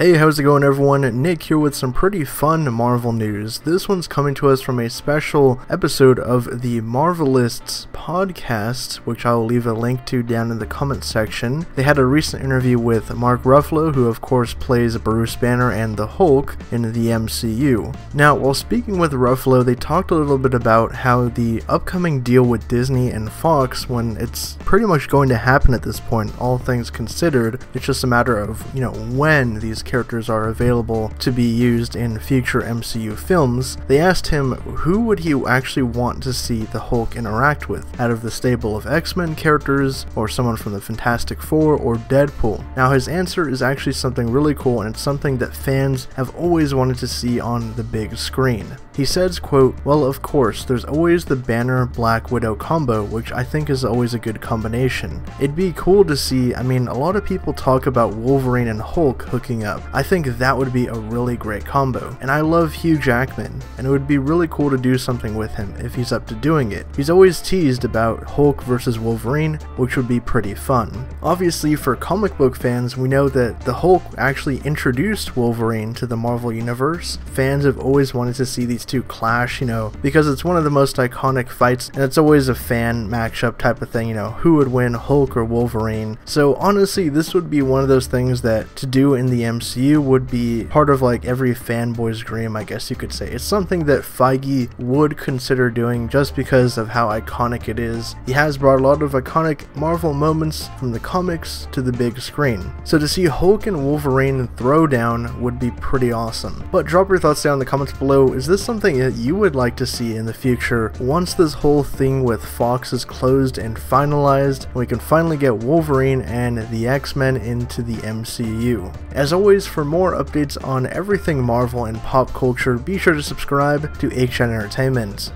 Hey, how's it going everyone? Nick here with some pretty fun Marvel news. This one's coming to us from a special episode of the Marvelists podcast, which I will leave a link to down in the comment section. They had a recent interview with Mark Ruffalo, who of course plays Bruce Banner and the Hulk in the MCU. Now, while speaking with Ruffalo, they talked a little bit about how the upcoming deal with Disney and Fox, when it's pretty much going to happen at this point, all things considered, it's just a matter of, when these characters are available to be used in future MCU films. They asked him who would he actually want to see the Hulk interact with out of the stable of X-Men characters, or someone from the Fantastic Four, or Deadpool. Now his answer is actually something really cool, and it's something that fans have always wanted to see on the big screen. He says, quote, "Well, of course, there's always the Banner Black Widow combo, which I think is always a good combination. It'd be cool to see. A lot of people talk about Wolverine and Hulk hooking up. I think that would be a really great combo. And I love Hugh Jackman, and it would be really cool to do something with him if he's up to doing it. He's always teased about Hulk versus Wolverine, which would be pretty fun. Obviously, for comic book fans, we know that the Hulk actually introduced Wolverine to the Marvel Universe. Fans have always wanted to see these two clash, because it's one of the most iconic fights, and it's always a fan matchup type of thing, who would win, Hulk or Wolverine. So honestly, this would be one of those things that to do in the MCU would be part of like every fanboy's dream, I guess you could say. It's something that Feige would consider doing just because of how iconic it is. He has brought a lot of iconic Marvel moments from the comics to the big screen. So to see Hulk and Wolverine throw down would be pretty awesome. But drop your thoughts down in the comments below. Is this something that you would like to see in the future once this whole thing with Fox is closed and finalized, and we can finally get Wolverine and the X-Men into the MCU? As always, for more updates on everything Marvel and pop culture, be sure to subscribe to HN Entertainment.